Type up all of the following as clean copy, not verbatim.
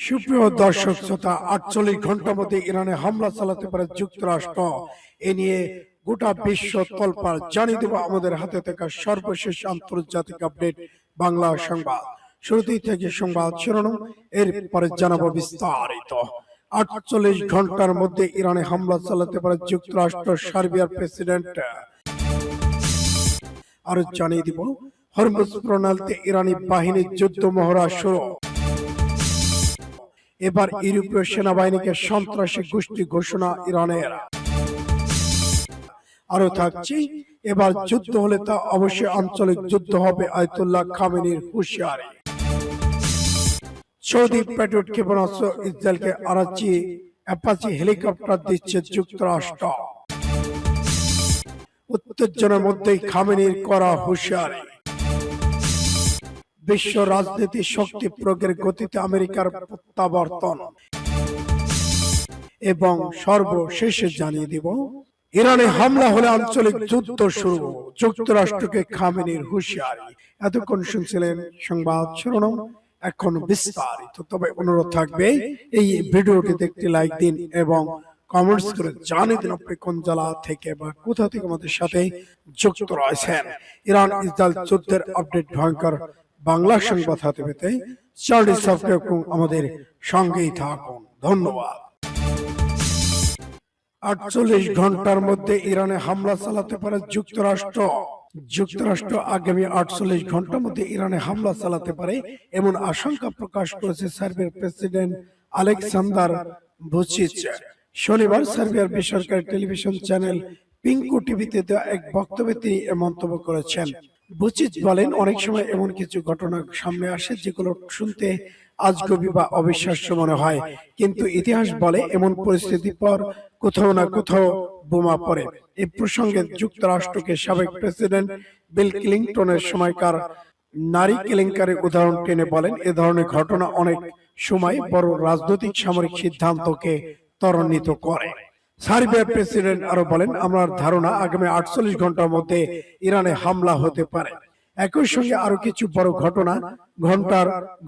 সুপ্রিয় দর্শক শ্রোতা, ৪৮ ঘন্টার মধ্যে ইরানে হামলা চালাতে পারে যুক্তরাষ্ট্র। এ নিয়ে গোটা বিশ্ব তোলপাড়। জানিয়ে দেব আমাদের হাতে থাকা সর্বশেষ আন্তর্জাতিক আপডেট বাংলা সংবাদ। শুরুতেই থেকে সংবাদ শিরোনাম, এরপরে জানাবো বিস্তারিত। ৪৮ ঘন্টার মধ্যে ইরানে হামলা চালাতে পারে যুক্তরাষ্ট্র, সার্বিয়ার প্রেসিডেন্ট। আরো জানিয়ে দিব, হরমুজ প্রণালীতে ইরানি বাহিনীর যুদ্ধ মহড়া শুরু। এবার ইউরোপীয় সেনাবাহিনীকে সন্ত্রাসী গোষ্ঠী ঘোষণা ইরানের। আরো থাকছে, এবার যুদ্ধ হলে তা অবশ্যই আঞ্চলিক যুদ্ধ হবে, আয়াতুল্লাহ খামেনির হুঁশিয়ারি। সৌদি প্যাট্রিয়ট ক্ষেপণাস্ত্র ইসরায়েলকে অ্যাপাচি হেলিকপ্টার দিচ্ছে যুক্তরাষ্ট্র। উত্তেজনার মধ্যেই খামেনির করা হুঁশিয়ারি। বিশ্ব রাজনীতি শক্তি প্রয়োগের গতিতে আমেরিকার প্রত্যাবর্তন। এবং সর্বশেষে জানিয়ে দিব, ইরানে হামলা হলে আঞ্চলিক যুদ্ধ শুরু, যুক্তরাষ্ট্রকে খামেনির হুঁশিয়ারি। এতক্ষণ শুনছিলেন সংবাদ শিরোনাম, এখন বিস্তারিত। তবে অনুরোধ থাকবে, এই ভিডিওটিতে একটি লাইক দিন এবং কমেন্টস করে জানিয়ে দিন আপনি কোন জেলা থেকে বা কোথা থেকে আমাদের সাথে যুক্ত রয়েছেন। ইরান ইসরায়েল যুদ্ধের আপডেট ভয়ঙ্কর বাংলা সংবাদ হাতে পেতে চ্যানেলটি সাবস্ক্রাইব করুন, আমাদের সঙ্গেই থাকুন। ধন্যবাদ। ৪৮ ঘন্টার মধ্যে ইরানে হামলা চালাতে পারে যুক্তরাষ্ট্র। যুক্তরাষ্ট্র আগামী ৪৮ ঘন্টার মধ্যে ইরানে হামলা চালাতে পারে এমন আশঙ্কা প্রকাশ করেছে সার্বিয়ার প্রেসিডেন্ট আলেকসান্দার ভুচিচ। শনিবার সার্বিয়ার বেসরকারি টেলিভিশন চ্যানেল পিঙ্কু টিভিতে দেওয়া এক বক্তব্যে তিনি এ মন্তব্য করেছেন। ভুচিচ বলেন, অনেক সময় এমন কিছু ঘটনা সামনে আসে যেগুলো শুনতে আজগুবি বা অবিশ্বাস্য মনে হয়, কিন্তু ইতিহাস বলে এমন পরিস্থিতির পর কোথাও না কোথাও বোমা পড়ে। এই প্রসঙ্গে যুক্তরাষ্ট্রকে সাবেক প্রেসিডেন্ট বিল ক্লিনটনের সময়কার নারী কেলেঙ্কারির উদাহরণ টেনে বলেন, এ ধরনের ঘটনা অনেক সময় বড় রাজনৈতিক সামরিক সিদ্ধান্তকে ত্বরান্বিত করে। সার্বিয়ার প্রেসিডেন্ট আরো বলেন, আমার ধারণা আগামী ৪৮ ঘন্টার মধ্যে ইরানে হামলা হতে পারে। একই সঙ্গে আরো কিছু বড়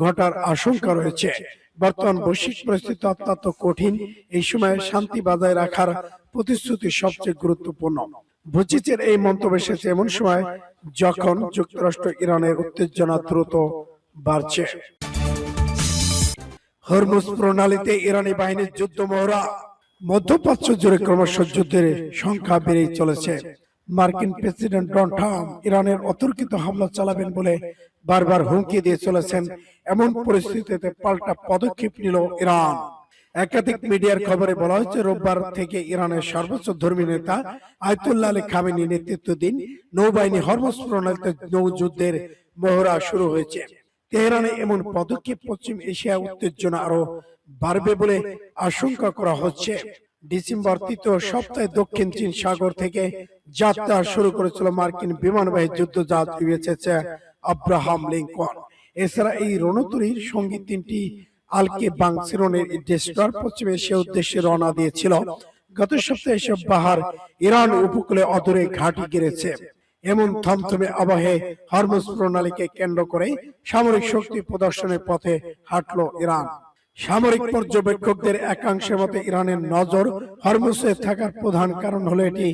ঘটার আশঙ্কা রয়েছে। বর্তমান বৈশ্বিক পরিস্থিতি অত্যন্ত কঠিন। এই সময়ে শান্তি বজায় রাখার প্রতিশ্রুতি সবচেয়ে গুরুত্বপূর্ণ। ভুচিচের এই মন্তব্য এসেছে এমন সময় যখন যুক্তরাষ্ট্র ইরানের উত্তেজনা দ্রুত বাড়ছে। হরমুজ প্রণালীতে ইরানি বাহিনীর যুদ্ধ মহড়া। মধ্যপ্রাচ্য জুড়ে ক্রমশ যুদ্ধের সংখ্যা বেড়েই চলেছে। মার্কিন প্রেসিডেন্ট ডোনাল্ড ট্রাম্প ইরানের অতর্কিত হামলা চালাবেন বলে বারবার হুমকি দিয়ে চলেছেন। এমন পরিস্থিতিতে পাল্টা পদক্ষেপ নিল ইরান। একাধিক মিডিয়ার খবরে বলা হয়েছে, রোববার থেকে ইরানের সর্বোচ্চ ধর্মীয় নেতা আয়াতুল্লাহ আলী খামেনি নেতৃত্বাধীন নৌবাহিনী হরমুজ প্রণালীতে নৌযুদ্ধের মহড়া শুরু হয়েছে। তেহরানে এমন পদক্ষেপ পশ্চিম এশিয়া উত্তেজনা আরো বাড়বে বলে আশঙ্কা করা হচ্ছে। ডিসেম্বর ৩য় সপ্তাহে দক্ষিণ চীন সাগর থেকে যাত্রা শুরু করেছিল মার্কিন বিমানবাহী যুদ্ধজাহাজ ইউএসএস আব্রাহাম লিঙ্কন। এছাড়া এই রণতরীর সঙ্গে ৩টি আলকে বাংসিরনের ডেস্ট্রয়ার পশ্চিম এশিয়া উদ্দেশ্যে রওনা দিয়েছিল। গত সপ্তাহে এসব বাহার ইরান উপকূলে অদূরে ঘাঁটি গেড়েছে। এমন থমথমে আবহে হরমুজ প্রণালীকে কেন্দ্র করে সামরিক শক্তি প্রদর্শনের পথে হাঁটল ইরান। সামরিক পর্যবেক্ষকদের একাংশের মতে ইরানের নজর হরমুজে থাকার প্রধান কারণ হলো এটি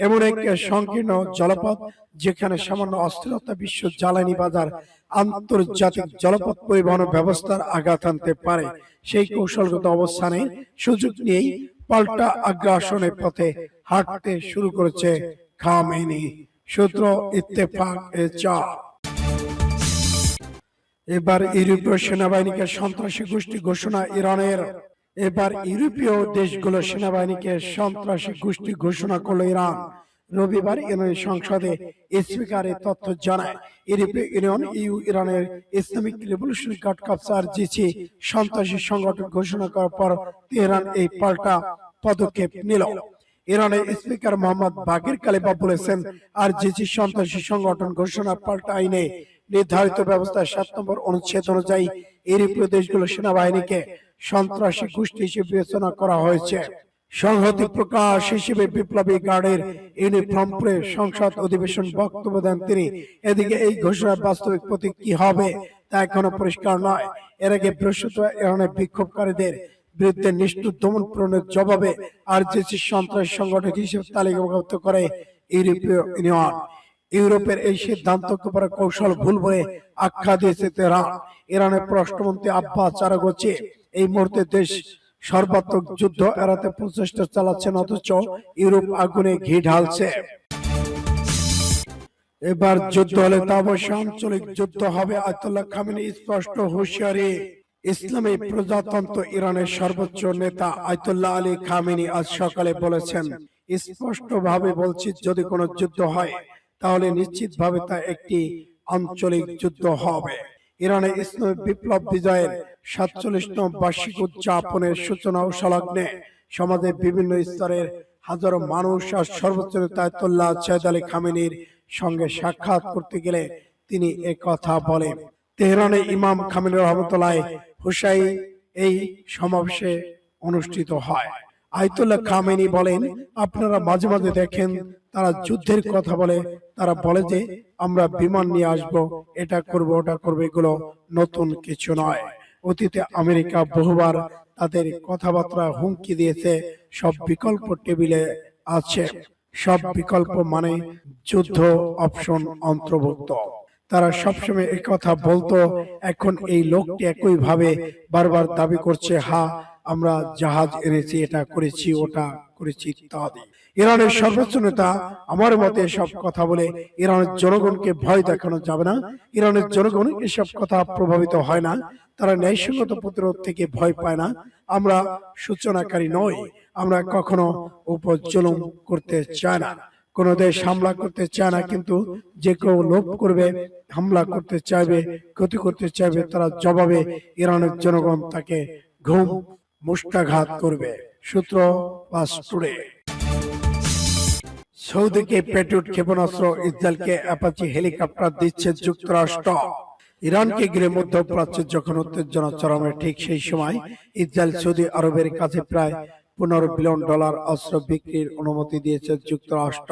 এমন এক সংকীর্ণ জলপথ যেখানে সামান্য অস্থিরতা বিশ্ব জ্বালানি বাজার, আন্তর্জাতিক জলপথ পরিবহন ব্যবস্থার আঘাত আনতে পারে। সেই কৌশলগত অবস্থানে সুযোগ নিয়েই পাল্টা আগ্রাসনের পথে হাঁটতে শুরু করেছে খামেনি। সূত্র ইত্তেফাক-এ-চার। এবার ইউরোপীয় সেনাবাহিনীকে সন্ত্রাসী গোষ্ঠী ঘোষণা ইরানের। এবার ইউরোপীয় দেশগুলো সেনাবাহিনীকে সন্ত্রাসী গোষ্ঠী ঘোষণা করল ইরান। রবিবার ইরানের সংসদে স্পিকার এই তথ্য জানায়। ইউরোপীয় ইউনিয়ন ইরানের Islamic Revolutionary Guard Corps RGC সন্ত্রাসী সংগঠন ঘোষণা করার পর তেহরান এই পাল্টা পদক্ষেপ নিল। ইরানের স্পিকার মোহাম্মদ বাকির কালিবাফ বলেছেন, আরজিসি সন্ত্রাসী সংগঠন ঘোষণার পাল্টা আইনে নির্ধারিত ব্যবস্থায় ৭ নম্বর অনুচ্ছেদ অনুযায়ী ইউরোপীয় দেশগুলো সেনাবাহিনীকে সন্ত্রাসী গোষ্ঠী হিসেবে বিবেচনা করা হয়েছে। সংহতি প্রকাশ হিসেবে বিপ্লবী গার্ডের ইউনিফর্ম পরে সংসদ অধিবেশন বক্তব্য দেন তিনি। এদিকে এই ঘোষণার বাস্তবিক প্রতীক কি হবে তা এখনো পরিষ্কার নয়। এর আগে বৃহস্পতিবার ইরানের বিক্ষোভকারীদের বিরুদ্ধে নিষ্ঠুর দমন পূরণের জবাবে আরজেসি সন্ত্রাসী সংগঠন হিসেবে তালিকাভুক্ত করে ইউরোপীয় ইউনিয়ন। ইউরোপের এই সিদ্ধান্তকে পরে কৌশল ভুল বলে আখ্যা দিয়েছে তেহরান। ইরানের পররাষ্ট্রমন্ত্রী আব্বাস আরাগচি এই মুহূর্তে দেশ সর্বাত্মক যুদ্ধ এড়াতে প্রচেষ্টা চালাচ্ছেন, অথচ ইউরোপ আগুনে ঘি ঢালছে। এবার যুদ্ধ হলে তা অবশ্যই আঞ্চলিক যুদ্ধ হবে, আয়াতুল্লাহ খামেনি স্পষ্ট হুঁশিয়ারি। ইসলামী প্রজাতন্ত্র ইরানের সর্বোচ্চ নেতা আয়াতুল্লাহ আলী খামেনি আজ সকালে বলেছেন, স্পষ্টভাবে বলছি, যদি কোনো যুদ্ধ হয় তাহলে নিশ্চিতভাবে তা একটি আঞ্চলিক যুদ্ধ হবে। ইরানে ইসলামী বিপ্লব বিজয়ের ৪৭তম বার্ষিক উদযাপনের সূচনা ও সংলগ্নে সমাজের বিভিন্ন স্তরের হাজারো মানুষ আর সর্বোচ্চ নেতা আয়াতুল্লাহ সৈয়দ আলী খামেনির সঙ্গে সাক্ষাৎ করতে গেলে তিনি কথা বলেন। তেহরানে ইমাম খামেনি রহমতুল্লাহ হুসাই এই সমাবেশে অনুষ্ঠিত হয়। আয়াতুল্লাহ খামেনি বলেন, আপনারা মাঝে মাঝে দেখেন তারা যুদ্ধের কথা বলে, তারা বলে যে আমরা বিমান নিয়ে আসব, এটা করব, ওটা করবে, এগুলো নতুন কিছু নয়। অতীতে আমেরিকা বহুবার তাদের কথাবার্তা হুমকি দিয়েছে, সব বিকল্প টেবিলে আছে। সব বিকল্প মানে যুদ্ধ অপশন অন্তর্ভুক্ত। তারা সবসময় এই কথা বলতো। এখন এই লোকটি একই ভাবে বারবার দাবি করছে, হ্যাঁ আমরা জাহাজ এনেছি, এটা করেছি, ওটা করেছি ইত্যাদি। ইরানের সর্বোচ্চ নেতা আমার মতে এসব কথা বলে ইরানের জনগণকে ভয় দেখানো যাবে না। ইরানের জনগণ এসব কথা প্রভাবিত হয় না, তারা ন্যায়সঙ্গত প্রতিরোধ থেকে ভয় পায় না। আমরা সূচনাকারী নই, আমরা কখনো উপর জুলুম করতে চাই না। কোন দেশ হামলা করতে চায় না, কিন্তু যে কেউ লোভ করবে, হামলা করতে চাইবে, ক্ষতি করতে চাইবে, তারা জবাবে ইরানের জনগণ তাকে ঘুম মুষ্টাঘাত করবে। সূত্র পাস টুডে। সৌদিকে পেট্রিয়ট ক্ষেপণাস্ত্র, ইসরায়েলকে অ্যাপাচি হেলিকপ্টার দিচ্ছে যুক্তরাষ্ট্র। ইরানকে ঘিরে মধ্যপ্রাচ্যে যখন উত্তেজনা চরমে, ঠিক সেই সময় ইসরায়েল সৌদি আরবের কাছে প্রায় $15 বিলিয়ন অস্ত্র বিক্রির অনুমতি দিয়েছে যুক্তরাষ্ট্র।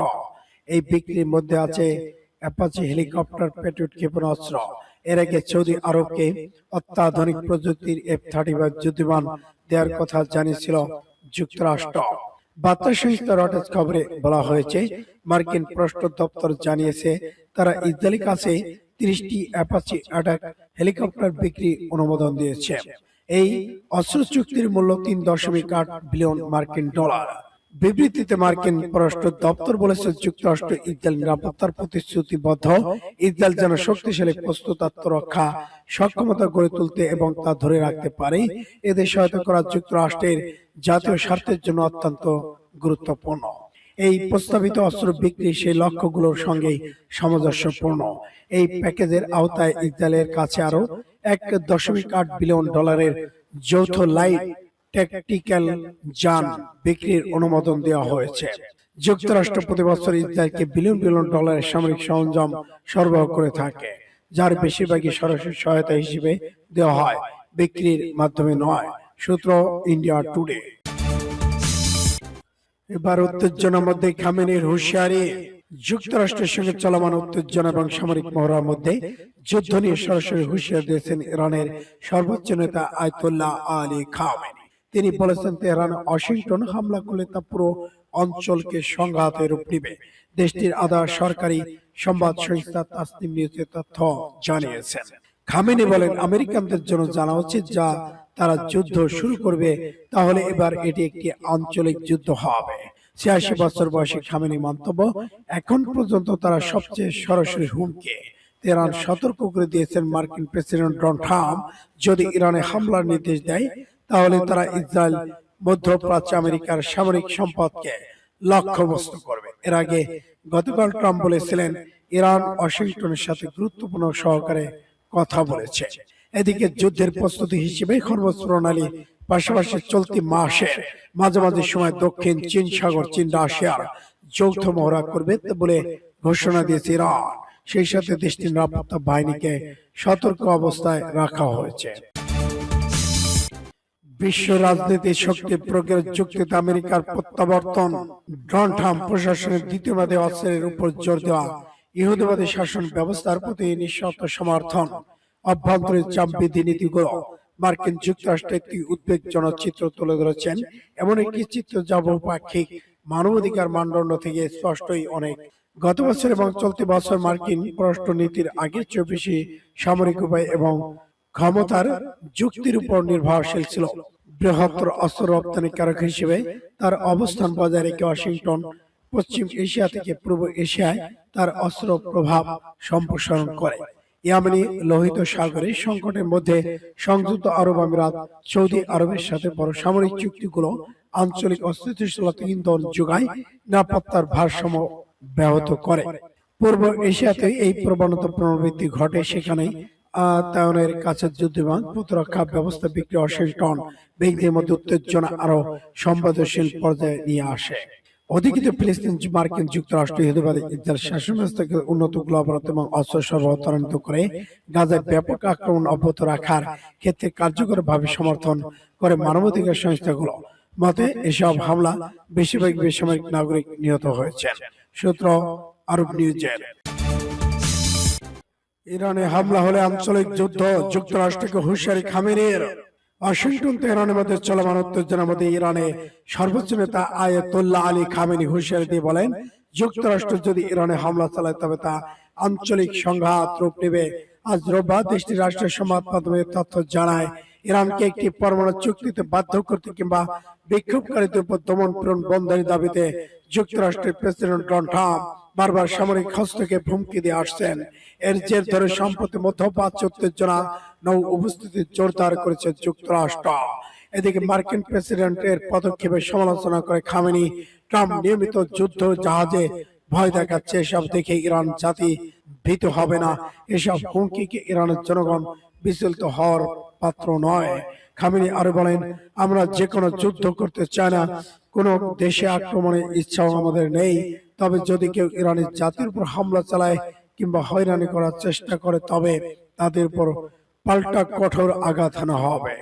এই বিক্রির মধ্যে আছে অ্যাপাচি হেলিকপ্টার, পেট্রিয়ট ক্ষেপণাস্ত্র। এর আগে সৌদি আরবকে অত্যাধুনিক প্রযুক্তির F-35 যুদ্ধবিমান দেওয়ার কথা জানিয়েছিল যুক্তরাষ্ট্র। বার্তা সংস্থা রয়টার্স খবরে বলা হয়েছে, মার্কিন পররাষ্ট্র দপ্তর জানিয়েছে তারা ইসরায়েলের কাছে 30টি অ্যাপাচি অ্যাটাক হেলিকপ্টার বিক্রি অনুমোদন দিয়েছে। এই অস্ত্র চুক্তির মূল্য $3.8 বিলিয়ন মার্কিন ডলার। বিবৃতিতে মার্কিন পররাষ্ট্র দপ্তর বলেছে, যুক্তরাষ্ট্র ইসরায়েল নিরাপত্তার প্রতিশ্রুতিবদ্ধ। ইসরায়েল যেন শক্তিশালী প্রস্তুত আত্মরক্ষা সক্ষমতা গড়ে তুলতে এবং তা ধরে রাখতে পারে, এদের সহায়তা করা যুক্তরাষ্ট্রের জাতীয় স্বার্থের জন্য অত্যন্ত গুরুত্বপূর্ণ। এই প্রস্তাবিত অস্ত্র বিক্রি সেই লক্ষ্যগুলোর সঙ্গেই সামঞ্জস্যপূর্ণ। এই প্যাকেজের আওতায় ইসরায়েলের কাছে আরো $1.8 বিলিয়ন যৌথ লাইট ট্যাকটিক্যাল যান বিক্রির অনুমোদন দেওয়া হয়েছে। যুক্তরাষ্ট্র প্রতি বছর ইসরায়েলকে বিলিয়ন বিলিয়ন ডলারের সামরিক সরঞ্জাম সরবরাহ করে থাকে, যার বেশিরভাগই সরাসরি সহায়তা হিসেবে দেওয়া হয়, বিক্রির মাধ্যমে নয়। সূত্র ইন্ডিয়া টুডে। এবার উত্তেজনার মধ্যে খামেনির হুঁশিয়ারি। যুক্তরাষ্ট্রের সঙ্গে চলমান উত্তেজনা এবং সামরিক মহড়ার মধ্যে যুদ্ধ নিয়ে সরাসরি হুঁশিয়ারি দিয়েছেন ইরানের সর্বোচ্চ নেতা আয়াতুল্লাহ আলী খামেনি। তিনি বলেছেন, তেহরানে ওয়াশিংটন হামলা করলে তা পুরো অঞ্চলকে সংঘাতের রূপ নেবে। দেশটির আধা সরকারি সংবাদ সংস্থা তাসনিম নিউজের তথ্য জানিয়েছেন। খামেনি বলেন, আমেরিকানদের জন্য জানা উচিত, যা তারা যুদ্ধ শুরু করবে তাহলে এবার এটি একটি আঞ্চলিক যুদ্ধ হবে। ৮৬ বছর বয়সী খামেনি মন্তব্য, এখন পর্যন্ত তারা সবচেয়ে সরাসরি হুমকি। তেহরান সতর্ক করে দিয়েছেন, মার্কিন প্রেসিডেন্ট ডোনাল্ড ট্রাম্প যদি ইরানে হামলার নির্দেশ দেয় তাহলে তারা ইসরায়েল, মধ্যপ্রাচ্যে আমেরিকার সামরিক সম্পদকে লক্ষ্যবস্তু করবে। এর আগে গতকাল ট্রাম্প বলেছিলেন, ইরান ওয়াশিংটনের সাথে গুরুত্বপূর্ণ সহকারে কথা বলেছে। এদিকে যুদ্ধের প্রস্তুতি হিসেবে খরমুজ প্রণালী পাশাপাশি চলতি মাসে মাঝামাঝি সময় দক্ষিণ চীন সাগর, চীন রাশিয়ার যৌথ মহড়া করবে বলে ঘোষণা দিয়েছে ইরান। সেই সাথে দেশটির নিরাপত্তা বাহিনীকে সতর্ক অবস্থায় রাখা হয়েছে। বিশ্ব রাজনীতির শক্তি প্রয়োগের যুক্তিতে আমেরিকার প্রত্যাবর্তন, ডোনাল্ড ট্রাম্প প্রশাসনের দ্বিতীয়বাদী অস্ত্রের উপর জোর দেওয়া, ইহুদিবাদী শাসন ব্যবস্থার প্রতি নিঃশর্ত সমর্থন, অভ্যন্তরীণ চাপ বিধি নীতিগুলো মার্কিন যুক্তরাষ্ট্র একটি উদ্বেগজনক চিত্র তুলে ধরেছেন। এমন একটি চিত্র যা বহুপাক্ষিক মানবাধিকার মানদণ্ড থেকে স্পষ্টই অনেক। গত বছর এবং চলতি বছর মার্কিন পররাষ্ট্রনীতির আগের চেয়ে বেশি সামরিক উপায় এবং ক্ষমতার যুক্তির উপর নির্ভরশীল ছিল। বৃহত্তর অস্ত্র রপ্তানিকারক হিসেবে তার অবস্থান বজায় রেখে ওয়াশিংটন পশ্চিম এশিয়া থেকে পূর্ব এশিয়ায় তার অস্ত্র প্রভাব সম্প্রসারণ করে। ইয়েমেনি লোহিত সাগরে সংকটের মধ্যে সংযুক্ত আরব আমিরাত, সৌদি আরবের সাথে বড় সামরিক চুক্তিগুলো আঞ্চলিক অস্থিতিশীলতা ইন্ধন যোগায়, নিরাপত্তার ভারসাম্য ব্যাহত করে। পূর্ব এশিয়াতে এই প্রবণতা পুনরাবৃত্তি ঘটে, সেখানে তাইওয়ানের কাছে যুদ্ধবিমান প্রতিরক্ষা ব্যবস্থা বিক্রি ওয়াশিংটন ব্যক্তির মধ্যে উত্তেজনা আরো সংবেদনশীল পর্যায়ে নিয়ে আসে। অধিকৃত ফিলিস্তিন মার্কিন যুক্তরাষ্ট্র ইহুদিবাদী ইসরায়েল শাসন ব্যবস্থাকে উন্নত গ্লোবালত এবং অস্ত্র সরবরাহ ত্বরান্বিত করে গাজায় ব্যাপক আক্রমণ অব্যাহত রাখার ক্ষেত্রে কার্যকরভাবে সমর্থন করে। মানবাধিকার সংস্থাগুলো মতে এসব হামলা বেশিরভাগ বেসামরিক নাগরিক নিহত হয়েছেন। সূত্র আরব নিউজের। ইরানে হামলা হলে আঞ্চলিক যুদ্ধ, যুক্তরাষ্ট্রকে হুঁশিয়ারি খামেনির। ওয়াশিংটন তেহরানের মধ্যে চলমান উত্তেজনার মধ্যে ইরানে সর্বোচ্চ নেতা আয়াতুল্লাহ আলী খামেনি হুঁশিয়ারি দিয়ে বলেন, যুক্তরাষ্ট্র যদি ইরানে হামলা চালায় তবে তা আঞ্চলিক সংঘাত রূপ নেবে। আজ রোববার দেশটির রাষ্ট্রীয় সংবাদ মাধ্যমে তথ্য জানায়, ইরানকে একটি পরমাণু চুক্তিতে বাধ্য করতে কিংবা বিক্ষোভকারীদের উপর দমন পীড়ন বন্ধের দাবিতে যুক্তরাষ্ট্রের প্রেসিডেন্ট ডোনাল্ড ট্রাম্প বারবার সামরিক হস্তক্ষেপের হুমকি দিয়ে আসছেন। এর জের ধরে সম্প্রতি মধ্যপ্রাচ্য উত্তেজনা নৌ উপস্থিতি জোরদার করেছে যুক্তরাষ্ট্র। এদিকে মার্কিন প্রেসিডেন্টের পদক্ষেপের সমালোচনা করে খামেনি, ট্রাম্প নিয়মিত যুদ্ধ জাহাজে ভয় দেখাচ্ছে, এসব দেখে ইরান জাতি ভীত হবে না। এসব হুমকিকে ইরানের জনগণ বিচলিত হওয়ার পাত্র নয়। খামেনি আরো বলেন, আমরা যে কোনো যুদ্ধ করতে চাই না, কোন দেশে আক্রমণের ইচ্ছাও আমাদের নেই। তবে যদি কেউ ইরানের জাতির উপর হামলা চালায় কিংবা হয়রানি করার চেষ্টা করে তবে তাদের উপর পাল্টা কঠোর আঘাত হানা হবে।